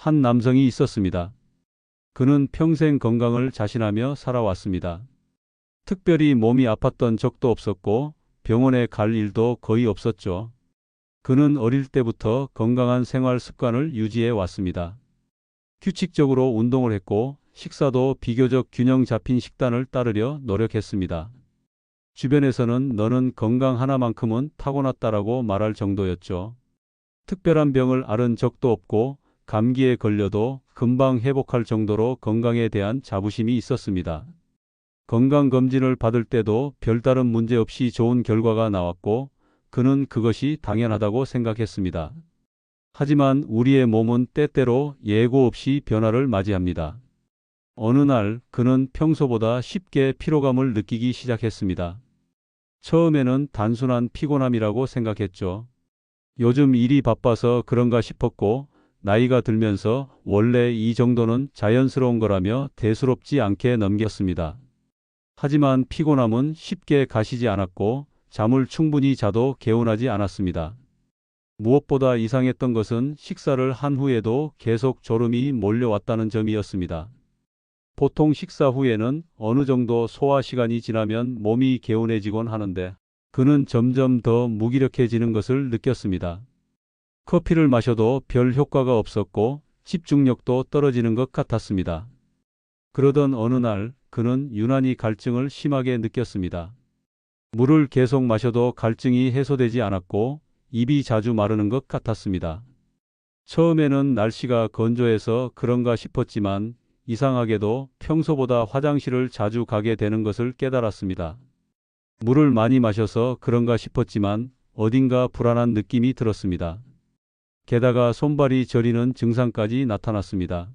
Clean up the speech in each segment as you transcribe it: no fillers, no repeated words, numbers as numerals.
한 남성이 있었습니다. 그는 평생 건강을 자신하며 살아왔습니다. 특별히 몸이 아팠던 적도 없었고 병원에 갈 일도 거의 없었죠. 그는 어릴 때부터 건강한 생활 습관을 유지해 왔습니다. 규칙적으로 운동을 했고 식사도 비교적 균형 잡힌 식단을 따르려 노력했습니다. 주변에서는 너는 건강 하나만큼은 타고났다라고 말할 정도였죠. 특별한 병을 앓은 적도 없고 감기에 걸려도 금방 회복할 정도로 건강에 대한 자부심이 있었습니다. 건강검진을 받을 때도 별다른 문제 없이 좋은 결과가 나왔고 그는 그것이 당연하다고 생각했습니다. 하지만 우리의 몸은 때때로 예고 없이 변화를 맞이합니다. 어느 날 그는 평소보다 쉽게 피로감을 느끼기 시작했습니다. 처음에는 단순한 피곤함이라고 생각했죠. 요즘 일이 바빠서 그런가 싶었고 나이가 들면서 원래 이 정도는 자연스러운 거라며 대수롭지 않게 넘겼습니다. 하지만 피곤함은 쉽게 가시지 않았고 잠을 충분히 자도 개운하지 않았습니다. 무엇보다 이상했던 것은 식사를 한 후에도 계속 졸음이 몰려왔다는 점이었습니다. 보통 식사 후에는 어느 정도 소화 시간이 지나면 몸이 개운해지곤 하는데 그는 점점 더 무기력해지는 것을 느꼈습니다. 커피를 마셔도 별 효과가 없었고 집중력도 떨어지는 것 같았습니다. 그러던 어느 날 그는 유난히 갈증을 심하게 느꼈습니다. 물을 계속 마셔도 갈증이 해소되지 않았고 입이 자주 마르는 것 같았습니다. 처음에는 날씨가 건조해서 그런가 싶었지만 이상하게도 평소보다 화장실을 자주 가게 되는 것을 깨달았습니다. 물을 많이 마셔서 그런가 싶었지만 어딘가 불안한 느낌이 들었습니다. 게다가 손발이 저리는 증상까지 나타났습니다.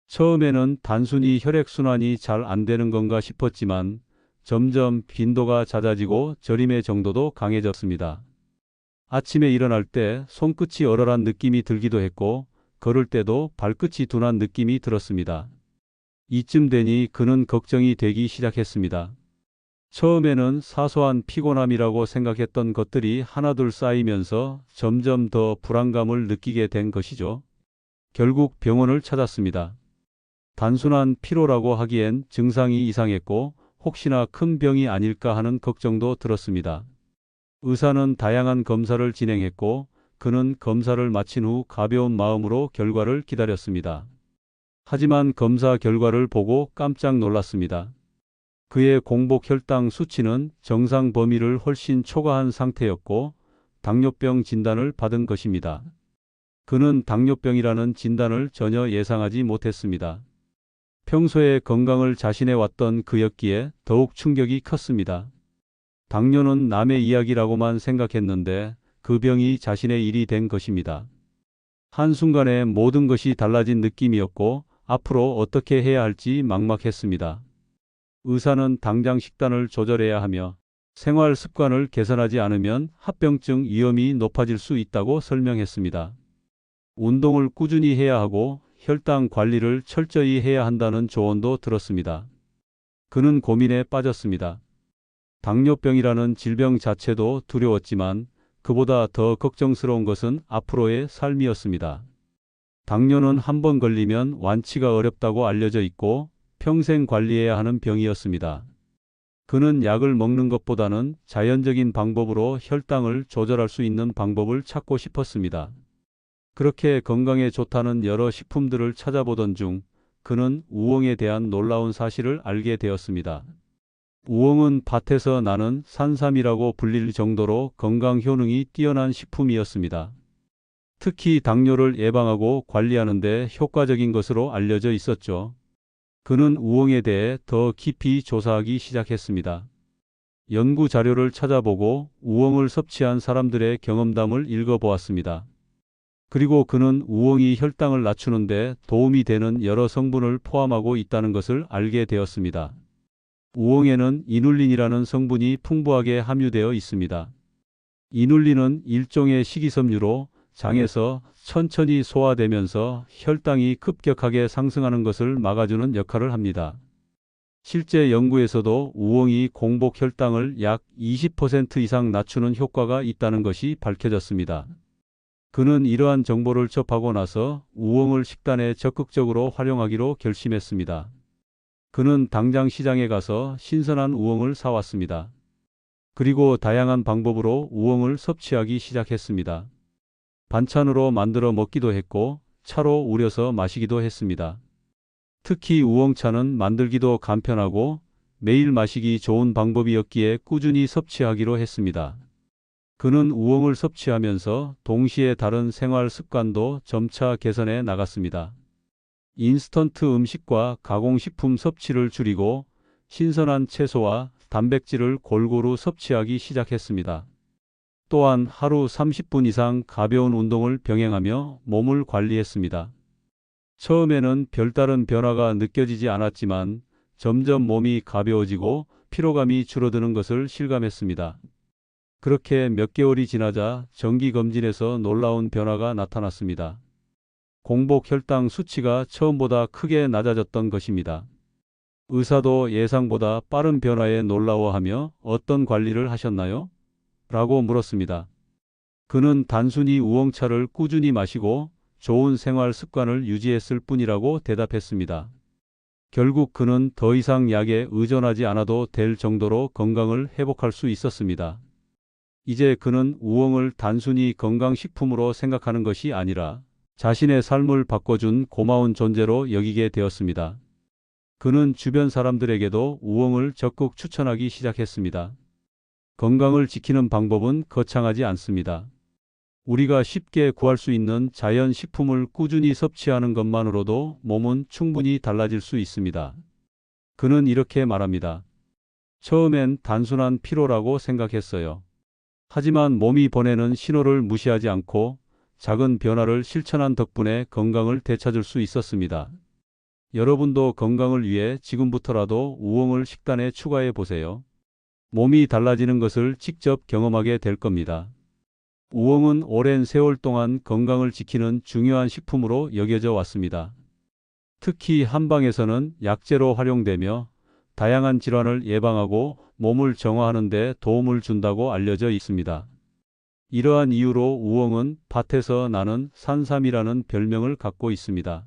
처음에는 단순히 혈액순환이 잘 안 되는 건가 싶었지만 점점 빈도가 잦아지고 저림의 정도도 강해졌습니다. 아침에 일어날 때 손끝이 얼얼한 느낌이 들기도 했고 걸을 때도 발끝이 둔한 느낌이 들었습니다. 이쯤 되니 그는 걱정이 되기 시작했습니다. 처음에는 사소한 피곤함이라고 생각했던 것들이 하나둘 쌓이면서 점점 더 불안감을 느끼게 된 것이죠. 결국 병원을 찾았습니다. 단순한 피로라고 하기엔 증상이 이상했고 혹시나 큰 병이 아닐까 하는 걱정도 들었습니다. 의사는 다양한 검사를 진행했고 그는 검사를 마친 후 가벼운 마음으로 결과를 기다렸습니다. 하지만 검사 결과를 보고 깜짝 놀랐습니다. 그의 공복 혈당 수치는 정상 범위를 훨씬 초과한 상태였고 당뇨병 진단을 받은 것입니다. 그는 당뇨병이라는 진단을 전혀 예상하지 못했습니다. 평소에 건강을 자신해 왔던 그였기에 더욱 충격이 컸습니다. 당뇨는 남의 이야기라고만 생각했는데 그 병이 자신의 일이 된 것입니다. 한순간에 모든 것이 달라진 느낌이었고 앞으로 어떻게 해야 할지 막막했습니다. 의사는 당장 식단을 조절해야 하며 생활 습관을 개선하지 않으면 합병증 위험이 높아질 수 있다고 설명했습니다. 운동을 꾸준히 해야 하고 혈당 관리를 철저히 해야 한다는 조언도 들었습니다. 그는 고민에 빠졌습니다. 당뇨병이라는 질병 자체도 두려웠지만 그보다 더 걱정스러운 것은 앞으로의 삶이었습니다. 당뇨는 한 번 걸리면 완치가 어렵다고 알려져 있고 평생 관리해야 하는 병이었습니다. 그는 약을 먹는 것보다는 자연적인 방법으로 혈당을 조절할 수 있는 방법을 찾고 싶었습니다. 그렇게 건강에 좋다는 여러 식품들을 찾아보던 중 그는 우엉에 대한 놀라운 사실을 알게 되었습니다. 우엉은 밭에서 나는 산삼이라고 불릴 정도로 건강 효능이 뛰어난 식품이었습니다. 특히 당뇨를 예방하고 관리하는 데 효과적인 것으로 알려져 있었죠. 그는 우엉에 대해 더 깊이 조사하기 시작했습니다. 연구 자료를 찾아보고 우엉을 섭취한 사람들의 경험담을 읽어보았습니다. 그리고 그는 우엉이 혈당을 낮추는 데 도움이 되는 여러 성분을 포함하고 있다는 것을 알게 되었습니다. 우엉에는 이눌린이라는 성분이 풍부하게 함유되어 있습니다. 이눌린은 일종의 식이섬유로 장에서 천천히 소화되면서 혈당이 급격하게 상승하는 것을 막아주는 역할을 합니다. 실제 연구에서도 우엉이 공복 혈당을 약 20% 이상 낮추는 효과가 있다는 것이 밝혀졌습니다. 그는 이러한 정보를 접하고 나서 우엉을 식단에 적극적으로 활용하기로 결심했습니다. 그는 당장 시장에 가서 신선한 우엉을 사왔습니다. 그리고 다양한 방법으로 우엉을 섭취하기 시작했습니다. 반찬으로 만들어 먹기도 했고 차로 우려서 마시기도 했습니다. 특히 우엉차는 만들기도 간편하고 매일 마시기 좋은 방법이었기에 꾸준히 섭취하기로 했습니다. 그는 우엉을 섭취하면서 동시에 다른 생활 습관도 점차 개선해 나갔습니다. 인스턴트 음식과 가공식품 섭취를 줄이고 신선한 채소와 단백질을 골고루 섭취하기 시작했습니다. 또한 하루 30분 이상 가벼운 운동을 병행하며 몸을 관리했습니다. 처음에는 별다른 변화가 느껴지지 않았지만 점점 몸이 가벼워지고 피로감이 줄어드는 것을 실감했습니다. 그렇게 몇 개월이 지나자 정기검진에서 놀라운 변화가 나타났습니다. 공복 혈당 수치가 처음보다 크게 낮아졌던 것입니다. 의사도 예상보다 빠른 변화에 놀라워하며 어떤 관리를 하셨나요? 라고 물었습니다. 그는 단순히 우엉차를 꾸준히 마시고 좋은 생활 습관을 유지했을 뿐이라고 대답했습니다. 결국 그는 더 이상 약에 의존하지 않아도 될 정도로 건강을 회복할 수 있었습니다. 이제 그는 우엉을 단순히 건강식품으로 생각하는 것이 아니라 자신의 삶을 바꿔준 고마운 존재로 여기게 되었습니다. 그는 주변 사람들에게도 우엉을 적극 추천하기 시작했습니다. 건강을 지키는 방법은 거창하지 않습니다. 우리가 쉽게 구할 수 있는 자연 식품을 꾸준히 섭취하는 것만으로도 몸은 충분히 달라질 수 있습니다. 그는 이렇게 말합니다. 처음엔 단순한 피로라고 생각했어요. 하지만 몸이 보내는 신호를 무시하지 않고 작은 변화를 실천한 덕분에 건강을 되찾을 수 있었습니다. 여러분도 건강을 위해 지금부터라도 우엉을 식단에 추가해 보세요. 몸이 달라지는 것을 직접 경험하게 될 겁니다. 우엉은 오랜 세월 동안 건강을 지키는 중요한 식품으로 여겨져 왔습니다. 특히 한방에서는 약재로 활용되며 다양한 질환을 예방하고 몸을 정화하는 데 도움을 준다고 알려져 있습니다. 이러한 이유로 우엉은 밭에서 나는 산삼이라는 별명을 갖고 있습니다.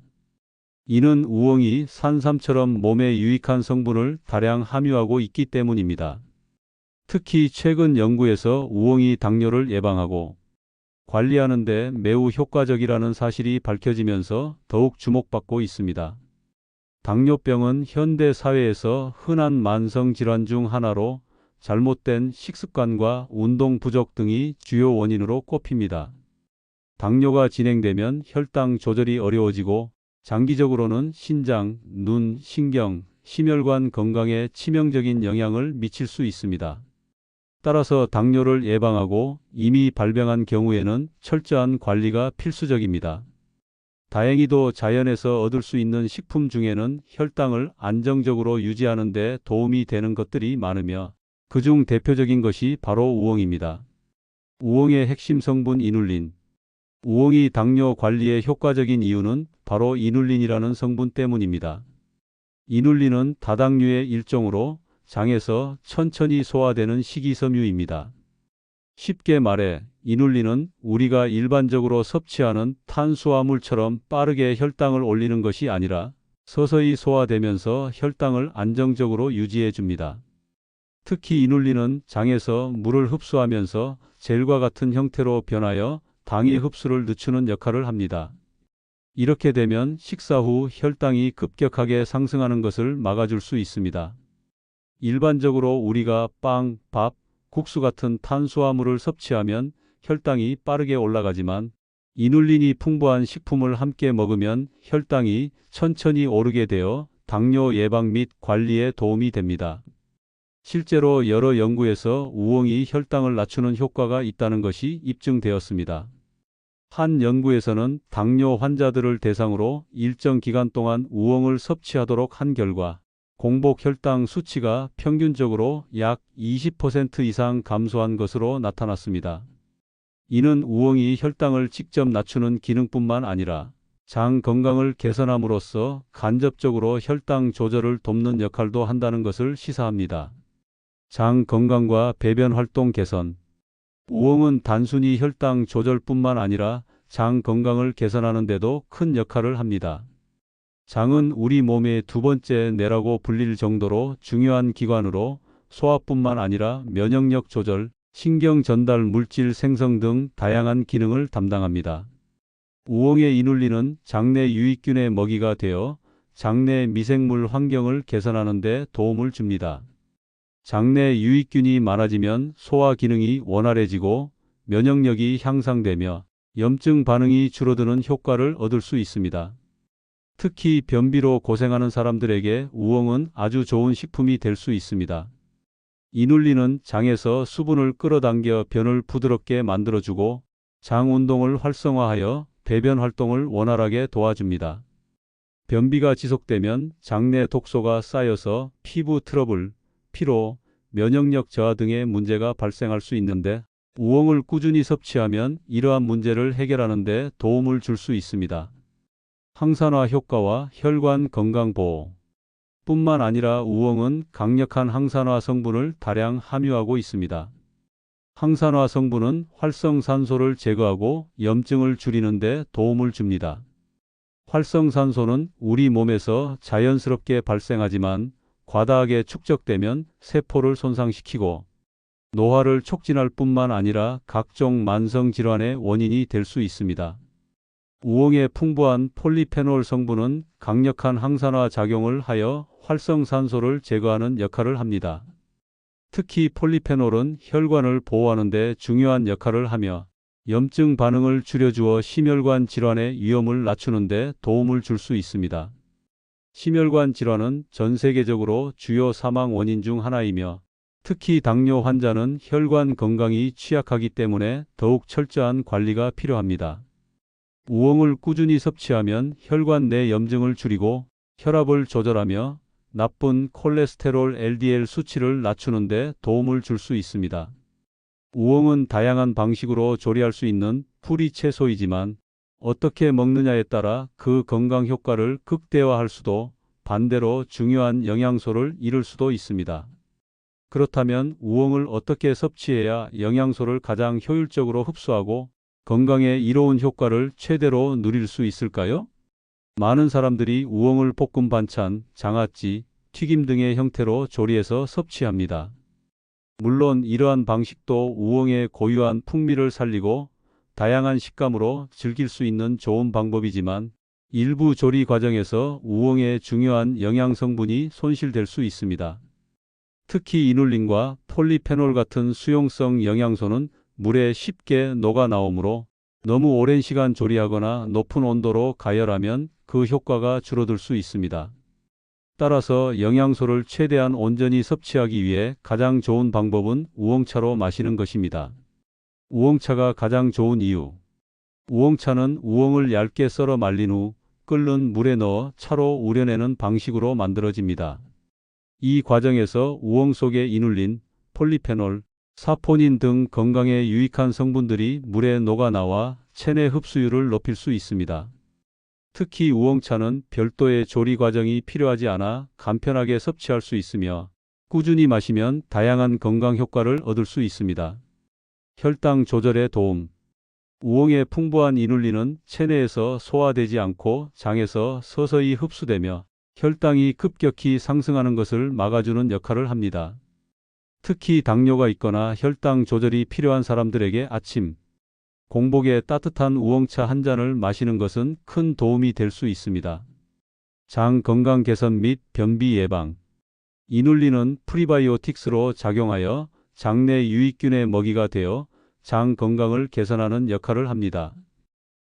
이는 우엉이 산삼처럼 몸에 유익한 성분을 다량 함유하고 있기 때문입니다. 특히 최근 연구에서 우엉이 당뇨를 예방하고 관리하는 데 매우 효과적이라는 사실이 밝혀지면서 더욱 주목받고 있습니다. 당뇨병은 현대 사회에서 흔한 만성 질환 중 하나로 잘못된 식습관과 운동 부족 등이 주요 원인으로 꼽힙니다. 당뇨가 진행되면 혈당 조절이 어려워지고 장기적으로는 신장, 눈, 신경, 심혈관 건강에 치명적인 영향을 미칠 수 있습니다. 따라서 당뇨를 예방하고 이미 발병한 경우에는 철저한 관리가 필수적입니다. 다행히도 자연에서 얻을 수 있는 식품 중에는 혈당을 안정적으로 유지하는 데 도움이 되는 것들이 많으며 그중 대표적인 것이 바로 우엉입니다. 우엉의 핵심 성분 이눌린. 우엉이 당뇨 관리에 효과적인 이유는 바로 이눌린이라는 성분 때문입니다. 이눌린은 다당류의 일종으로 장에서 천천히 소화되는 식이섬유입니다. 쉽게 말해 이눌린은 우리가 일반적으로 섭취하는 탄수화물처럼 빠르게 혈당을 올리는 것이 아니라 서서히 소화되면서 혈당을 안정적으로 유지해 줍니다. 특히 이눌린은 장에서 물을 흡수하면서 젤과 같은 형태로 변하여 당의 흡수를 늦추는 역할을 합니다. 이렇게 되면 식사 후 혈당이 급격하게 상승하는 것을 막아줄 수 있습니다. 일반적으로 우리가 빵, 밥, 국수 같은 탄수화물을 섭취하면 혈당이 빠르게 올라가지만 이눌린이 풍부한 식품을 함께 먹으면 혈당이 천천히 오르게 되어 당뇨 예방 및 관리에 도움이 됩니다. 실제로 여러 연구에서 우엉이 혈당을 낮추는 효과가 있다는 것이 입증되었습니다. 한 연구에서는 당뇨 환자들을 대상으로 일정 기간 동안 우엉을 섭취하도록 한 결과 공복 혈당 수치가 평균적으로 약 20% 이상 감소한 것으로 나타났습니다. 이는 우엉이 혈당을 직접 낮추는 기능뿐만 아니라 장 건강을 개선함으로써 간접적으로 혈당 조절을 돕는 역할도 한다는 것을 시사합니다. 장 건강과 배변 활동 개선. 우엉은 단순히 혈당 조절뿐만 아니라 장 건강을 개선하는 데도 큰 역할을 합니다. 장은 우리 몸의 두 번째 뇌라고 불릴 정도로 중요한 기관으로 소화뿐만 아니라 면역력 조절, 신경 전달 물질 생성 등 다양한 기능을 담당합니다. 우엉의 이눌린은 장내 유익균의 먹이가 되어 장내 미생물 환경을 개선하는 데 도움을 줍니다. 장내 유익균이 많아지면 소화 기능이 원활해지고 면역력이 향상되며 염증 반응이 줄어드는 효과를 얻을 수 있습니다. 특히 변비로 고생하는 사람들에게 우엉은 아주 좋은 식품이 될 수 있습니다. 이눌린은 장에서 수분을 끌어당겨 변을 부드럽게 만들어주고 장 운동을 활성화하여 배변 활동을 원활하게 도와줍니다. 변비가 지속되면 장내 독소가 쌓여서 피부 트러블, 피로, 면역력 저하 등의 문제가 발생할 수 있는데 우엉을 꾸준히 섭취하면 이러한 문제를 해결하는 데 도움을 줄 수 있습니다. 항산화 효과와 혈관 건강 보호 뿐만 아니라 우엉은 강력한 항산화 성분을 다량 함유하고 있습니다. 항산화 성분은 활성산소를 제거하고 염증을 줄이는 데 도움을 줍니다. 활성산소는 우리 몸에서 자연스럽게 발생하지만 과다하게 축적되면 세포를 손상시키고 노화를 촉진할 뿐만 아니라 각종 만성 질환의 원인이 될 수 있습니다. 우엉의 풍부한 폴리페놀 성분은 강력한 항산화 작용을 하여 활성산소를 제거하는 역할을 합니다. 특히 폴리페놀은 혈관을 보호하는 데 중요한 역할을 하며 염증 반응을 줄여주어 심혈관 질환의 위험을 낮추는 데 도움을 줄 수 있습니다. 심혈관 질환은 전 세계적으로 주요 사망 원인 중 하나이며 특히 당뇨 환자는 혈관 건강이 취약하기 때문에 더욱 철저한 관리가 필요합니다. 우엉을 꾸준히 섭취하면 혈관 내 염증을 줄이고 혈압을 조절하며 나쁜 콜레스테롤 LDL 수치를 낮추는 데 도움을 줄 수 있습니다. 우엉은 다양한 방식으로 조리할 수 있는 풀이 채소이지만 어떻게 먹느냐에 따라 그 건강 효과를 극대화할 수도 반대로 중요한 영양소를 잃을 수도 있습니다. 그렇다면 우엉을 어떻게 섭취해야 영양소를 가장 효율적으로 흡수하고 건강에 이로운 효과를 최대로 누릴 수 있을까요? 많은 사람들이 우엉을 볶음 반찬, 장아찌, 튀김 등의 형태로 조리해서 섭취합니다. 물론 이러한 방식도 우엉의 고유한 풍미를 살리고 다양한 식감으로 즐길 수 있는 좋은 방법이지만 일부 조리 과정에서 우엉의 중요한 영양 성분이 손실될 수 있습니다. 특히 이눌린과 폴리페놀 같은 수용성 영양소는 물에 쉽게 녹아 나오므로 너무 오랜 시간 조리하거나 높은 온도로 가열하면 그 효과가 줄어들 수 있습니다. 따라서 영양소를 최대한 온전히 섭취하기 위해 가장 좋은 방법은 우엉차로 마시는 것입니다. 우엉차가 가장 좋은 이유. 우엉차는 우엉을 얇게 썰어 말린 후 끓는 물에 넣어 차로 우려내는 방식으로 만들어집니다. 이 과정에서 우엉 속의 이눌린, 폴리페놀, 사포닌 등 건강에 유익한 성분들이 물에 녹아 나와 체내 흡수율을 높일 수 있습니다. 특히 우엉차는 별도의 조리 과정이 필요하지 않아 간편하게 섭취할 수 있으며 꾸준히 마시면 다양한 건강 효과를 얻을 수 있습니다. 혈당 조절에 도움. 우엉의 풍부한 이눌린은 체내에서 소화되지 않고 장에서 서서히 흡수되며 혈당이 급격히 상승하는 것을 막아주는 역할을 합니다. 특히 당뇨가 있거나 혈당 조절이 필요한 사람들에게 아침, 공복에 따뜻한 우엉차 한 잔을 마시는 것은 큰 도움이 될 수 있습니다. 장 건강 개선 및 변비 예방. 이눌린은 프리바이오틱스로 작용하여 장내 유익균의 먹이가 되어 장 건강을 개선하는 역할을 합니다.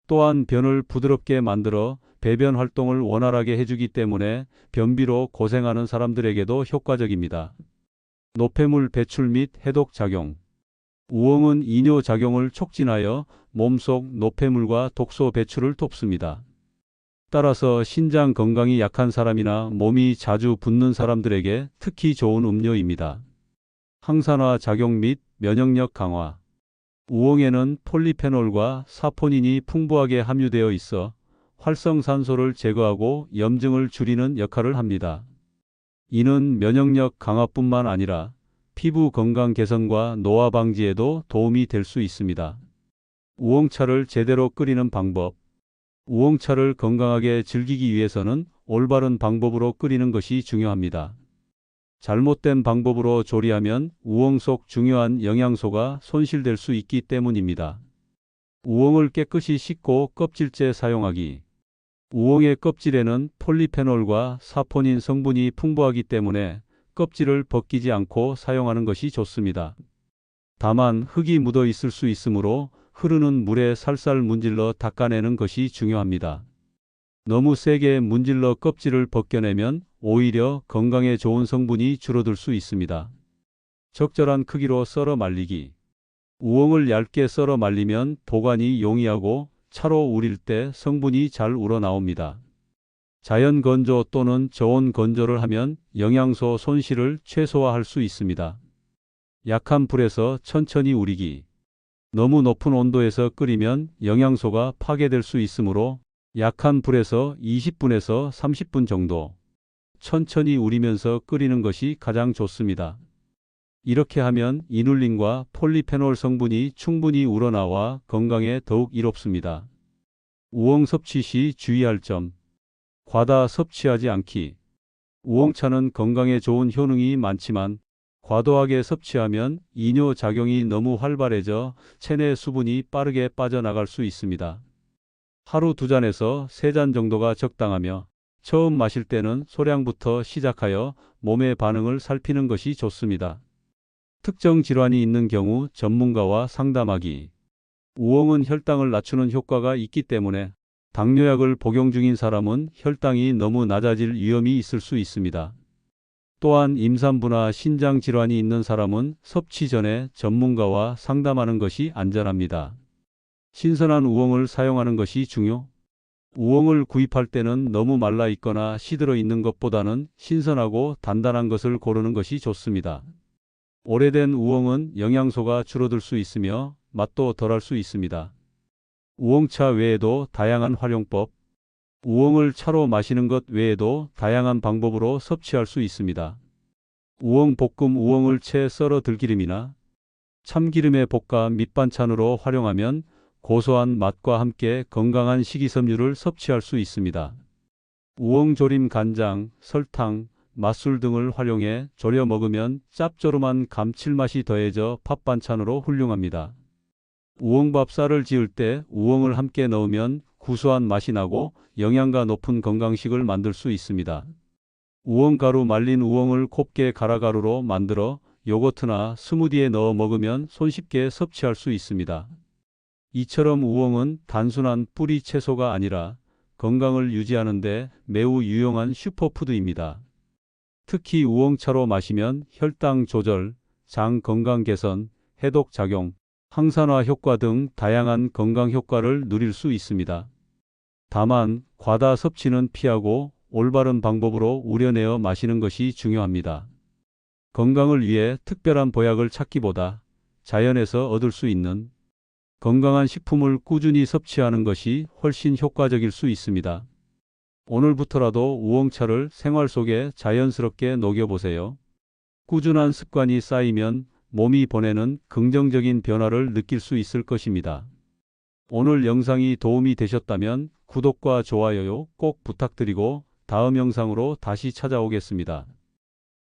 또한 변을 부드럽게 만들어 배변 활동을 원활하게 해주기 때문에 변비로 고생하는 사람들에게도 효과적입니다. 노폐물 배출 및 해독 작용. 우엉은 이뇨 작용을 촉진하여 몸속 노폐물과 독소 배출을 돕습니다. 따라서 신장 건강이 약한 사람이나 몸이 자주 붓는 사람들에게 특히 좋은 음료입니다. 항산화 작용 및 면역력 강화. 우엉에는 폴리페놀과 사포닌이 풍부하게 함유되어 있어 활성산소를 제거하고 염증을 줄이는 역할을 합니다. 이는 면역력 강화뿐만 아니라 피부 건강 개선과 노화 방지에도 도움이 될 수 있습니다. 우엉차를 제대로 끓이는 방법. 우엉차를 건강하게 즐기기 위해서는 올바른 방법으로 끓이는 것이 중요합니다. 잘못된 방법으로 조리하면 우엉 속 중요한 영양소가 손실될 수 있기 때문입니다. 우엉을 깨끗이 씻고 껍질째 사용하기. 우엉의 껍질에는 폴리페놀과 사포닌 성분이 풍부하기 때문에 껍질을 벗기지 않고 사용하는 것이 좋습니다. 다만 흙이 묻어 있을 수 있으므로 흐르는 물에 살살 문질러 닦아내는 것이 중요합니다. 너무 세게 문질러 껍질을 벗겨내면 오히려 건강에 좋은 성분이 줄어들 수 있습니다. 적절한 크기로 썰어 말리기. 우엉을 얇게 썰어 말리면 보관이 용이하고 차로 우릴 때 성분이 잘 우러나옵니다. 자연 건조 또는 저온 건조를 하면 영양소 손실을 최소화할 수 있습니다. 약한 불에서 천천히 우리기. 너무 높은 온도에서 끓이면 영양소가 파괴될 수 있으므로 약한 불에서 20분에서 30분 정도 천천히 우리면서 끓이는 것이 가장 좋습니다. 이렇게 하면 이눌린과 폴리페놀 성분이 충분히 우러나와 건강에 더욱 이롭습니다. 우엉 섭취 시 주의할 점. 과다 섭취하지 않기. 우엉차는 건강에 좋은 효능이 많지만 과도하게 섭취하면 이뇨작용이 너무 활발해져 체내 수분이 빠르게 빠져나갈 수 있습니다. 하루 2잔에서 3잔 정도가 적당하며 처음 마실 때는 소량부터 시작하여 몸의 반응을 살피는 것이 좋습니다. 특정 질환이 있는 경우 전문가와 상담하기. 우엉은 혈당을 낮추는 효과가 있기 때문에 당뇨약을 복용 중인 사람은 혈당이 너무 낮아질 위험이 있을 수 있습니다. 또한 임산부나 신장 질환이 있는 사람은 섭취 전에 전문가와 상담하는 것이 안전합니다. 신선한 우엉을 사용하는 것이 중요. 우엉을 구입할 때는 너무 말라 있거나 시들어 있는 것보다는 신선하고 단단한 것을 고르는 것이 좋습니다. 오래된 우엉은 영양소가 줄어들 수 있으며 맛도 덜할 수 있습니다. 우엉차 외에도 다양한 활용법. 우엉을 차로 마시는 것 외에도 다양한 방법으로 섭취할 수 있습니다. 우엉 볶음. 우엉을 채 썰어 들기름이나 참기름에 볶아 밑반찬으로 활용하면 고소한 맛과 함께 건강한 식이섬유를 섭취할 수 있습니다. 우엉 조림. 간장, 설탕, 맛술 등을 활용해 졸여 먹으면 짭조름한 감칠맛이 더해져 밥 반찬으로 훌륭합니다. 우엉밥. 쌀을 지을 때 우엉을 함께 넣으면 구수한 맛이 나고 영양가 높은 건강식을 만들 수 있습니다. 우엉가루. 말린 우엉을 곱게 갈아 가루로 만들어 요거트나 스무디에 넣어 먹으면 손쉽게 섭취할 수 있습니다. 이처럼 우엉은 단순한 뿌리 채소가 아니라 건강을 유지하는 데 매우 유용한 슈퍼푸드입니다. 특히 우엉차로 마시면 혈당 조절, 장 건강 개선, 해독 작용, 항산화 효과 등 다양한 건강 효과를 누릴 수 있습니다. 다만 과다 섭취는 피하고 올바른 방법으로 우려내어 마시는 것이 중요합니다. 건강을 위해 특별한 보약을 찾기보다 자연에서 얻을 수 있는 건강한 식품을 꾸준히 섭취하는 것이 훨씬 효과적일 수 있습니다. 오늘부터라도 우엉차를 생활 속에 자연스럽게 녹여보세요. 꾸준한 습관이 쌓이면 몸이 보내는 긍정적인 변화를 느낄 수 있을 것입니다. 오늘 영상이 도움이 되셨다면 구독과 좋아요 꼭 부탁드리고 다음 영상으로 다시 찾아오겠습니다.